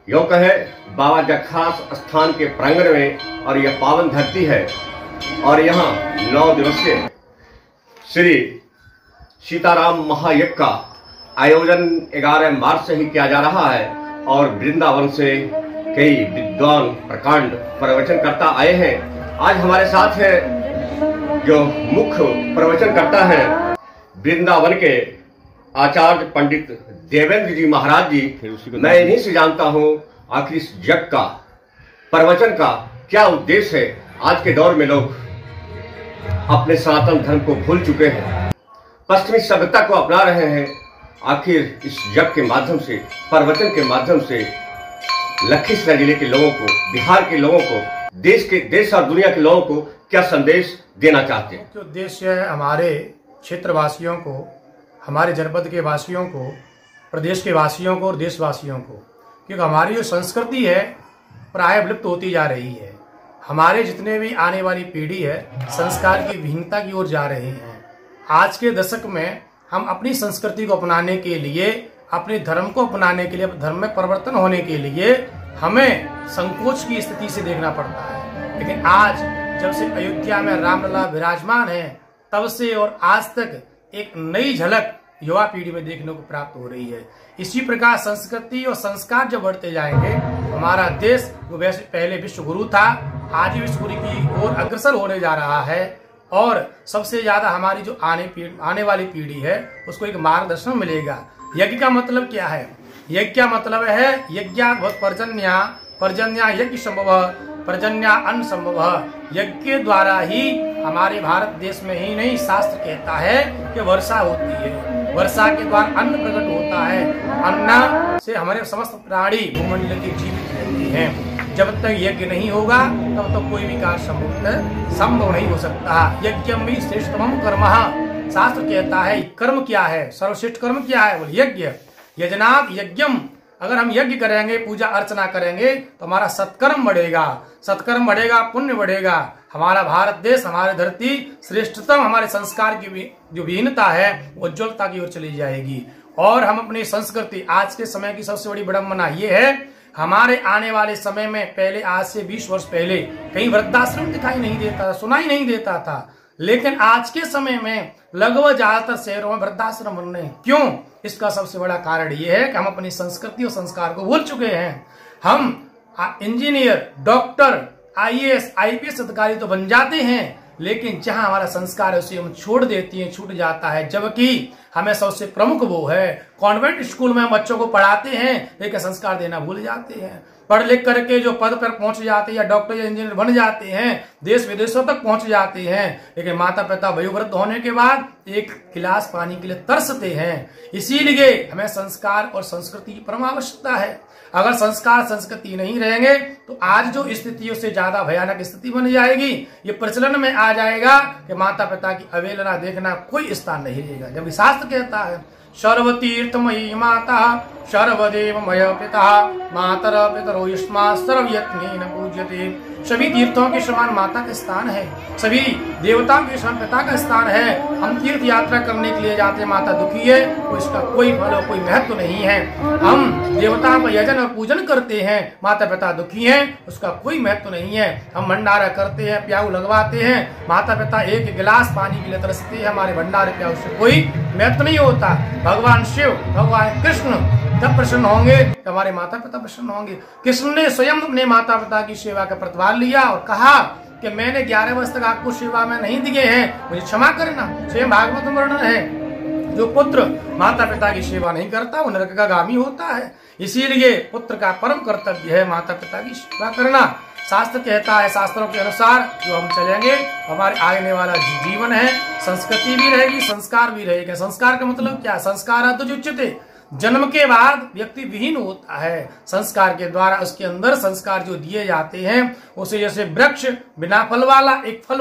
यो कहे बाबा जखास स्थान के प्रांगण में और यह पावन धरती है और यहाँ 9 दिवसीय श्री सीताराम महायज्ञ का आयोजन 11 मार्च से ही किया जा रहा है और वृंदावन से कई विद्वान प्रकांड प्रवचनकर्ता आए हैं। आज हमारे साथ है जो मुख्य प्रवचनकर्ता है वृंदावन के आचार्य पंडित देवेंद्र जी महाराज जी। मैं इन्हीं से जानता हूँ आखिर इस यज्ञ का प्रवचन का क्या उद्देश्य है। आज के दौर में लोग अपने सनातन धर्म को भूल चुके हैं, पश्चिमी सभ्यता को अपना रहे हैं। आखिर इस यज्ञ के माध्यम से, प्रवचन के माध्यम से लखीसराय जिले के लोगों को, बिहार के लोगों को, देश और दुनिया के लोगों को क्या संदेश देना चाहते हैं? मुख्य उद्देश्य है हमारे क्षेत्रवासियों को, हमारे जनपद के वासियों को, प्रदेश के वासियों को और देशवासियों को, क्योंकि हमारी जो संस्कृति है प्राय विलुप्त होती जा रही है। हमारे जितने भी आने वाली पीढ़ी है संस्कार की विहीनता की ओर जा रहे हैं। आज के दशक में हम अपनी संस्कृति को अपनाने के लिए, अपने धर्म को अपनाने के लिए, धर्म में परिवर्तन होने के लिए हमें संकोच की स्थिति से देखना पड़ता है। लेकिन आज जब से अयोध्या में रामलला विराजमान है तब से और आज तक एक नई झलक युवा पीढ़ी में देखने को प्राप्त हो रही है। इसी प्रकार संस्कृति और संस्कार जब बढ़ते जाएंगे, हमारा देश जो वैसे पहले विश्व गुरु था आज विश्व गुरु की ओर अग्रसर होने जा रहा है और सबसे ज्यादा हमारी जो आने वाली पीढ़ी है उसको एक मार्गदर्शन मिलेगा। यज्ञ का मतलब क्या है? यज्ञ का मतलब है यज्ञा पर्जन्या यज्ञ संभव, पर्जन्या अन्न संभव। यज्ञ के द्वारा ही हमारे भारत देश में ही नहीं, शास्त्र कहता है कि वर्षा होती है, वर्षा के द्वारा अन्न प्रकट होता है। अन्न से हमारे समस्त प्राणी भूमंडल के जीवित रहते हैं। जब तक यज्ञ नहीं होगा तब तक कोई भी कार्य संभव नहीं हो सकता। यज्ञम भी श्रेष्ठतमं कर्म, शास्त्र कहता है कर्म क्या है, सर्वश्रेष्ठ कर्म क्या है? बोले यज्ञ। यजनात् यज्ञम, अगर हम यज्ञ करेंगे, पूजा अर्चना करेंगे तो हमारा सत्कर्म बढ़ेगा, सत्कर्म बढ़ेगा, पुण्य बढ़ेगा। हमारा भारत देश, हमारी धरती श्रेष्ठतम, हमारे संस्कार की जो विहीनता है उज्ज्वलता की ओर चली जाएगी। और हम अपनी संस्कृति, आज के समय की सबसे बड़ी विडंबना ये है, हमारे आने वाले समय में पहले आज से 20 वर्ष पहले कहीं वृद्धाश्रम दिखाई नहीं देता था, सुनाई नहीं देता था। लेकिन आज के समय में लगभग ज्यादातर शहरों में वृद्धाश्रम बन रहे हैं। क्यों? इसका सबसे बड़ा कारण यह है कि हम अपनी संस्कृति और संस्कार को भूल चुके हैं। हम इंजीनियर, डॉक्टर, IAS, IPS अधिकारी तो बन जाते हैं, लेकिन जहां हमारा संस्कार है उसे हम छोड़ देती हैं, छूट जाता है। जबकि हमें सबसे प्रमुख वो है, कॉन्वेंट स्कूल में हम बच्चों को पढ़ाते हैं लेकिन संस्कार देना भूल जाते हैं। पढ़ लिख करके जो पद पर पहुंच जाते हैं या डॉक्टर या इंजीनियर बन जाते हैं, देश विदेशों तक पहुंच जाते हैं, लेकिन माता पिता वयोवृद्ध होने के बाद एक गिलास पानी के लिए तरसते हैं। इसीलिए हमें संस्कार और संस्कृति की परम आवश्यकता है। अगर संस्कार संस्कृति नहीं रहेंगे तो आज जो स्थितियों से ज्यादा भयानक स्थिति बन जाएगी। ये प्रचलन में आ जाएगा कि माता पिता की अवहेलना देखना कोई स्थान नहीं रहेगा। जबकि शास्त्र कहता है सर्वतीर्थमयी माता सर्वदेवमय पिता मातर पितरो युष्मा सर्वयत्नेन पूज्यते। सभी तीर्थों के समान माता का स्थान है, सभी देवताओं के समान पिता का स्थान है। हम तीर्थ यात्रा करने के लिए जाते हैं, माता दुखी है तो इसका कोई फल और कोई महत्व नहीं है। हम देवताओं का यजन और पूजन करते हैं, माता पिता दुखी हैं, उसका कोई महत्व नहीं है। हम भंडारा करते हैं, प्याऊ लगवाते हैं, माता पिता एक गिलास पानी के लिए तरसते हैं, हमारे भंडारे प्याऊ से कोई महत्व नहीं होता। भगवान शिव, भगवान कृष्ण जब प्रसन्न होंगे तो हमारे माता पिता प्रसन्न होंगे। कृष्ण ने स्वयं अपने माता पिता की सेवा का प्रतिभार लिया और कहा कि मैंने 11 वर्ष तक आपको सेवा में नहीं दिए हैं, मुझे क्षमा करना। स्वयं भागवत में वर्णन है, जो पुत्र माता पिता की सेवा नहीं करता वो नरकगामी होता है। इसीलिए पुत्र का परम कर्तव्य है माता पिता की सेवा करना। शास्त्र कहता है, शास्त्रों के अनुसार जो हम चलेंगे हमारे आने वाला जीवन है, संस्कृति भी रहेगी, संस्कार भी रहेगा। संस्कार का मतलब क्या? संस्कार तो उच्चते, जन्म के बाद व्यक्ति विहीन होता है, संस्कार के द्वारा उसके अंदर संस्कार जो दिए जाते हैं उसे, जैसे वृक्ष बिना फल वाला, एक फल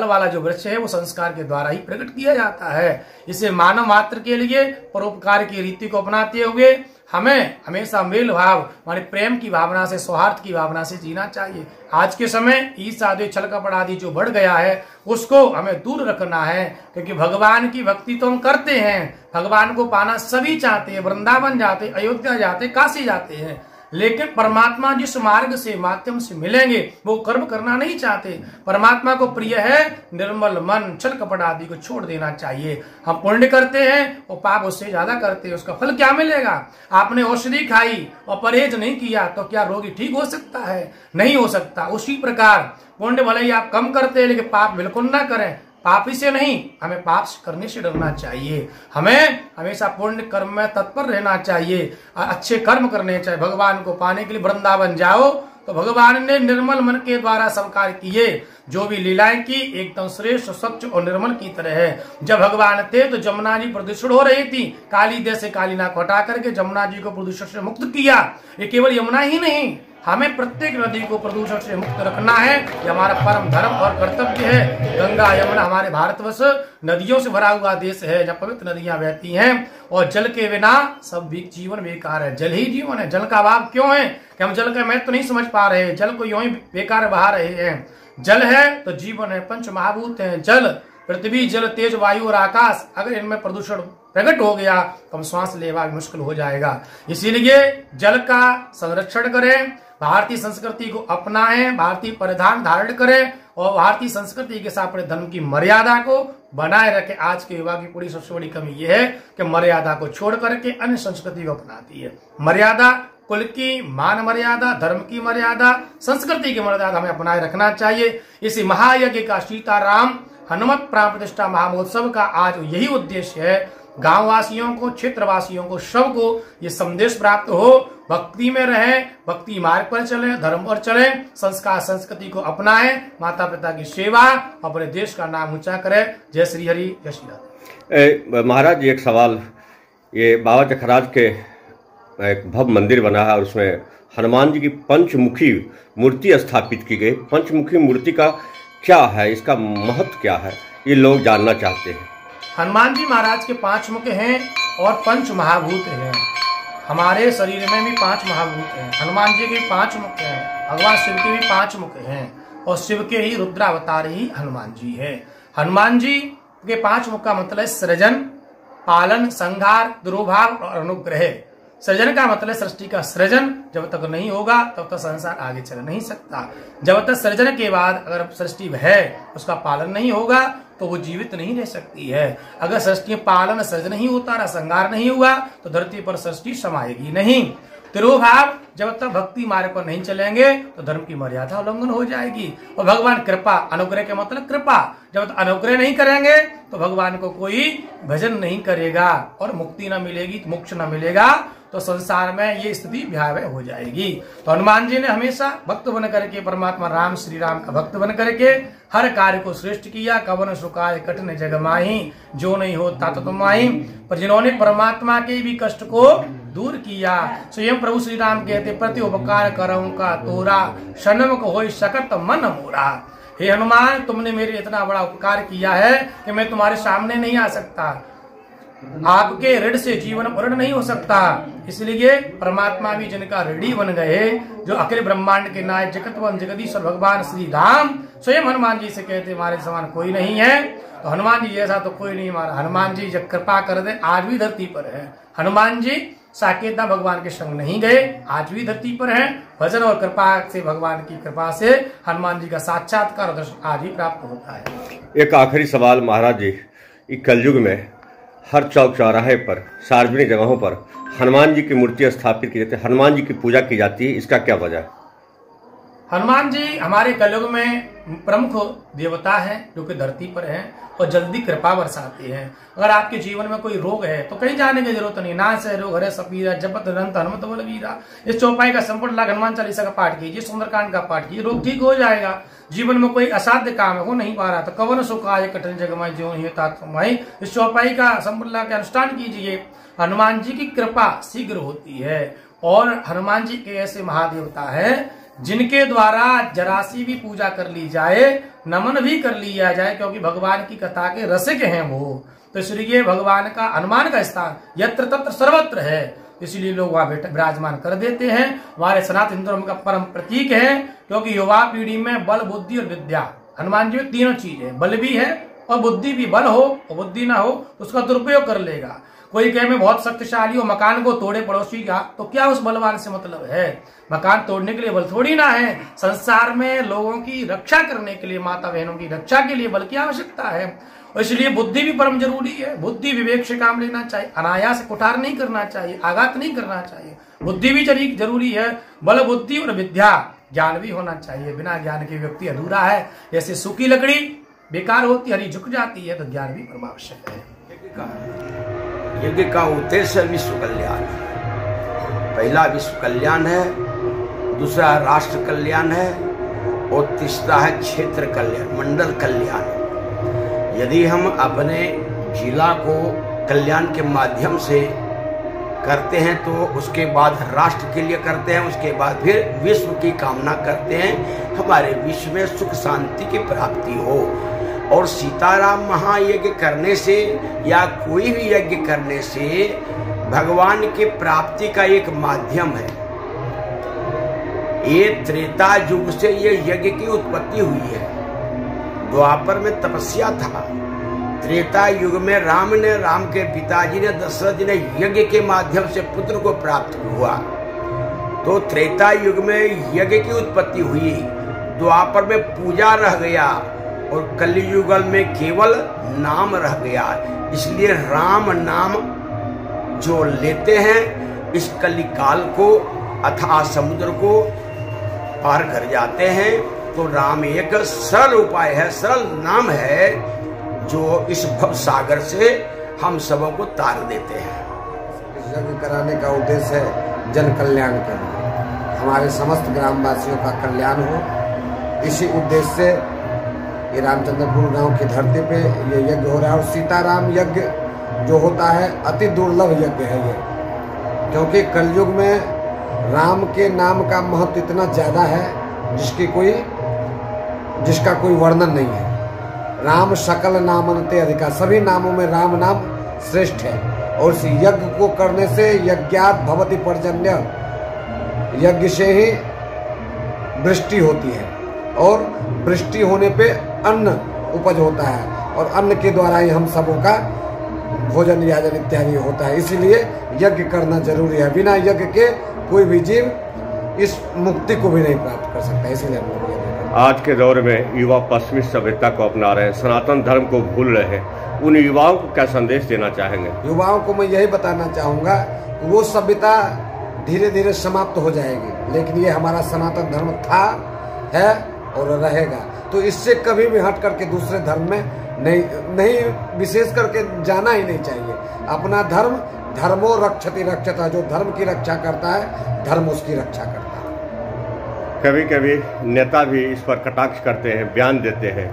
वाला जो वृक्ष है वो संस्कार के द्वारा ही प्रकट किया जाता है। इसे मानव मात्र के लिए परोपकार की रीति को अपनाते हुए हमें हमेशा मेल भाव, माने प्रेम की भावना से, सौहार्द की भावना से जीना चाहिए। आज के समय ईर्ष्या आदि, छल कपट आदि जो बढ़ गया है उसको हमें दूर रखना है, क्योंकि भगवान की भक्ति तो हम करते हैं, भगवान को पाना सभी चाहते हैं, वृंदावन जाते, अयोध्या जाते, काशी जाते हैं, लेकिन परमात्मा जिस मार्ग से माध्यम से मिलेंगे वो कर्म करना नहीं चाहते। परमात्मा को प्रिय है निर्मल मन, छल कपट आदि को छोड़ देना चाहिए। हम पुण्य करते हैं और पाप उससे ज्यादा करते हैं, उसका फल क्या मिलेगा? आपने औषधि खाई और परहेज नहीं किया तो क्या रोगी ठीक हो सकता है? नहीं हो सकता। उसी प्रकार पुण्य भले ही आप कम करते हैं लेकिन पाप बिल्कुल ना करें। पापी से नहीं, हमें पाप करने से डरना चाहिए। हमें हमेशा पुण्य कर्म में तत्पर रहना चाहिए, अच्छे कर्म करने चाहिए। भगवान को पाने के लिए वृंदावन जाओ तो भगवान ने निर्मल मन के द्वारा सब कार्य किए। जो भी लीलाएं की एकदम श्रेष्ठ, स्वच्छ और निर्मल की तरह है। जब भगवान थे तो जमुना जी प्रदूषण हो रही थी, काली देश से कालीना को हटा करके जमुना जी को प्रदूषण से मुक्त किया। ये केवल यमुना ही नहीं, हमें प्रत्येक नदी को प्रदूषण से मुक्त रखना है। ये हमारा परम धर्म और कर्तव्य है। गंगा यमुना हमारे भारतवर्ष नदियों से भरा हुआ देश है, जहाँ पवित्र नदियां बहती हैं और जल के बिना सब भी जीवन बेकार है। जल ही जीवन है। जल का अभाव क्यों है कि हम जल का महत्व तो नहीं समझ पा रहे, जल को यूं ही बेकार बहा रहे हैं। जल है तो जीवन है, पंच महाभूत है। जल, पृथ्वी, जल, तेज, वायु और आकाश, अगर इनमें प्रदूषण प्रकट हो गया तो हम श्वास लेना भी मुश्किल हो जाएगा। इसीलिए जल का संरक्षण करें, भारतीय संस्कृति को अपनाएं, भारतीय परिधान धारण करें और भारतीय संस्कृति के साथ अपने धर्म की मर्यादा को बनाए रखें। आज के युवा की पूरी सबसे बड़ी कमी यह है कि मर्यादा को छोड़ करके अन्य संस्कृति को अपनाती है। मर्यादा, कुल की मान मर्यादा, धर्म की मर्यादा, संस्कृति की मर्यादा हमें अपनाए रखना चाहिए। इसी महायज्ञ का सीताराम हनुमत प्राण प्रतिष्ठा महामहोत्सव का आज यही उद्देश्य है। गांव वासियों को, क्षेत्र वासियों को, सबको ये संदेश प्राप्त हो, भक्ति में रहें, भक्ति मार्ग पर चलें, धर्म पर चलें, संस्कार संस्कृति को अपनाएं, माता पिता की सेवा, अपने देश का नाम ऊंचा करें। जय श्री हरि, जय श्री राधे। महाराज एक सवाल, ये बाबा जखराज के एक भव्य मंदिर बना है और उसमें हनुमान जी की पंचमुखी मूर्ति स्थापित की गई। पंचमुखी मूर्ति का क्या है, इसका महत्व क्या है, ये लोग जानना चाहते हैं। हनुमान जी महाराज के 5 मुख हैं और पंच महाभूत हैं। हमारे शरीर में भी 5 महाभूत हैं। हनुमान जी के 5 मुख हैं, भगवान शिव के भी 5 मुख हैं और शिव के ही रुद्रावतार ही हनुमान जी है। हनुमान जी के 5 मुख का मतलब सृजन, पालन, संहार, दुर्भाव और अनुग्रह। सृजन का मतलब सृष्टि का सृजन, जब तक नहीं होगा तब तक संसार आगे चल नहीं सकता। जब तक सृजन के बाद अगर सृष्टि है उसका पालन नहीं होगा तो वो जीवित नहीं रह सकती है। अगर सृष्टि पालन सृजन नहीं होता, ना संहार नहीं हुआ तो धरती पर सृष्टि समाएगी नहीं। तिरुभाव, जब तक भक्ति मार्ग पर नहीं चलेंगे तो धर्म की मर्यादा उल्लंघन हो जाएगी। और भगवान कृपा, अनुग्रह के मतलब कृपा, जब तक अनुग्रह नहीं करेंगे तो भगवान को कोई भजन नहीं करेगा और मुक्ति न मिलेगी, मोक्ष न मिलेगा तो संसार में ये स्थिति भयावह हो जाएगी। तो हनुमान जी ने हमेशा भक्त बन करके, परमात्मा राम श्री राम का भक्त बन करके हर कार्य को श्रेष्ठ किया। कवन सुखाय कठिन जग माही, जो नहीं होता तो तुम आई। पर जिन्होंने परमात्मा के भी कष्ट को दूर किया, स्वयं प्रभु श्री राम कहते प्रति उपकार करऊं का तोरा, सन्मुख होय सकत मन मोरा। हे हनुमान, तुमने मेरे इतना बड़ा उपकार किया है कि मैं तुम्हारे सामने नहीं आ सकता, आपके ऋण से जीवन पूर्ण नहीं हो सकता। इसलिए परमात्मा भी जिनका ऋणी बन गए, जो अखिल ब्रह्मांड के नायक जगतवन जगदीश्वर भगवान श्री राम स्वयं हनुमान जी से कहते हमारे समान कोई नहीं है। तो हनुमान जी जैसा तो कोई नहीं हमारा। हनुमान जी जब कृपा कर दे, आज भी धरती पर है। हनुमान जी साकेता भगवान के संग नहीं गए, आज भी धरती पर हैं। भजन और कृपा से, भगवान की कृपा से हनुमान जी का साक्षात्कार दर्शन आज ही प्राप्त होता है। एक आखिरी सवाल महाराज जी, कलयुग में हर चौक चौराहे पर, सार्वजनिक जगहों पर हनुमान जी की मूर्ति स्थापित की जाती है, हनुमान जी की पूजा की जाती है, इसका क्या वजह है? हनुमान जी हमारे कलयुग में प्रमुख देवता है जो कि धरती पर हैं और जल्दी कृपा बरसाते हैं। अगर आपके जीवन में कोई रोग है तो कहीं जाने की जरूरत नहीं। नाश है रोग, हरे सपीरा, जपत अनंत हनुमत बलवीरा। इस चौपाई का संपूर्ण लाख हनुमान चालीसा का पाठ कीजिए, सुंदरकांड का पाठ कीजिए, रोग ठीक हो जाएगा। जीवन में कोई असाध्य काम है वो नहीं पा रहा तो कवन सुखाय कठिन जगमाई जो नहीं, इस चौपाई का संपूर्ण लाख अनुष्ठान कीजिए। हनुमान जी की कृपा शीघ्र होती है और हनुमान जी के ऐसे महादेवता है जिनके द्वारा जरासी भी पूजा कर ली जाए, नमन भी कर लिया जाए, क्योंकि भगवान की कथा के रसिक हैं वो। तो इसलिए भगवान का, हनुमान का स्थान यत्र तत्र सर्वत्र है, इसलिए लोग वहां विराजमान कर देते हैं। हमारे सनातन हिंदू धर्म का परम प्रतीक है, क्योंकि युवा पीढ़ी में बल, बुद्धि और विद्या, हनुमान जी में तीनों चीज है। बल भी है और बुद्धि भी। बल हो और बुद्धि ना हो तो उसका दुरुपयोग कर लेगा। कोई कहे मैं बहुत शक्तिशाली हूं, मकान को तोड़े पड़ोसी का, तो क्या उस बलवान से मतलब है? मकान तोड़ने के लिए बल थोड़ी ना है। संसार में लोगों की रक्षा करने के लिए, माता बहनों की रक्षा के लिए बल की आवश्यकता है। और इसलिए बुद्धि भी परम जरूरी है। बुद्धि विवेक से काम लेना चाहिए, अनायास कुठार नहीं करना चाहिए, आघात नहीं करना चाहिए। बुद्धि भी जरूरी है। बल बुद्धि और विद्या, ज्ञान भी होना चाहिए। बिना ज्ञान के व्यक्ति अधूरा है। जैसे सूखी लकड़ी बेकार होती, हरी झुक जाती है, तो ज्ञान भी परम आवश्यक है। यज्ञ का उद्देश्य विश्व कल्याण। पहला विश्व कल्याण है, दूसरा राष्ट्र कल्याण है, और तीसरा है क्षेत्र कल्याण, मंडल कल्याण। यदि हम अपने जिला को कल्याण के माध्यम से करते हैं तो उसके बाद राष्ट्र के लिए करते हैं, उसके बाद फिर विश्व की कामना करते हैं, हमारे विश्व में सुख शांति की प्राप्ति हो। और सीताराम महायज्ञ करने से या कोई भी यज्ञ करने से भगवान की प्राप्ति का एक माध्यम है। ये त्रेता युग से ये यज्ञ की उत्पत्ति हुई है। द्वापर में तपस्या था, त्रेता युग में राम के पिताजी ने दशरथ जी ने यज्ञ के माध्यम से पुत्र को प्राप्त हुआ। तो त्रेता युग में यज्ञ की उत्पत्ति हुई, द्वापर में पूजा रह गया, और कलियुगल में केवल नाम रह गया। इसलिए राम नाम जो लेते हैं, इस कलिकाल को अथाह समुद्र को पार कर जाते हैं। तो राम एक सरल उपाय है, सरल नाम है, जो इस भव सागर से हम सबों को तार देते हैं। यज्ञ कराने का उद्देश्य है जन कल्याण करना, हमारे समस्त ग्रामवासियों का कल्याण हो। इसी उद्देश्य से ये रामचंद्रपुर गांव की धरती पे ये यज्ञ हो रहा है। और सीताराम यज्ञ जो होता है अति दुर्लभ यज्ञ है ये, क्योंकि कलयुग में राम के नाम का महत्व इतना ज्यादा है जिसका कोई वर्णन नहीं है। राम सकल नामन्ते अधिका, सभी नामों में राम नाम श्रेष्ठ है। और इस यज्ञ को करने से यज्ञात भवति पर्जन्य, यज्ञ से ही वृष्टि होती है, और वृष्टि होने पे अन्न उपज होता है, और अन्न के द्वारा ही हम सबों का भोजन याजन इत्यादि होता है। इसीलिए यज्ञ करना जरूरी है। बिना यज्ञ के कोई भी जीव इस मुक्ति को भी नहीं प्राप्त कर सकता। इसीलिए हम लोग आज के दौर में युवा पश्चिमी सभ्यता को अपना रहे हैं, सनातन धर्म को भूल रहे हैं, उन युवाओं को क्या संदेश देना चाहेंगे? युवाओं को मैं यही बताना चाहूँगा, वो सभ्यता धीरे धीरे समाप्त हो जाएगी, लेकिन ये हमारा सनातन धर्म था, है और रहेगा। तो इससे कभी भी हट करके दूसरे धर्म में नहीं विशेष करके जाना ही नहीं चाहिए। अपना धर्म, धर्मो रक्षति रक्षता, जो धर्म की रक्षा करता है, धर्म उसकी रक्षा करता है। कभी कभी नेता भी इस पर कटाक्ष करते हैं, बयान देते हैं।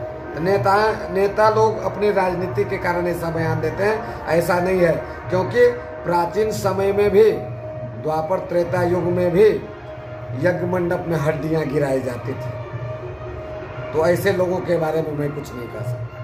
नेता लोग अपनी राजनीति के कारण ऐसा बयान देते हैं, ऐसा नहीं है। क्योंकि प्राचीन समय में भी, द्वापर त्रेता युग में भी यज्ञ मंडप में हड्डियां गिराई जाती थी। तो ऐसे लोगों के बारे में मैं कुछ नहीं कह सकता।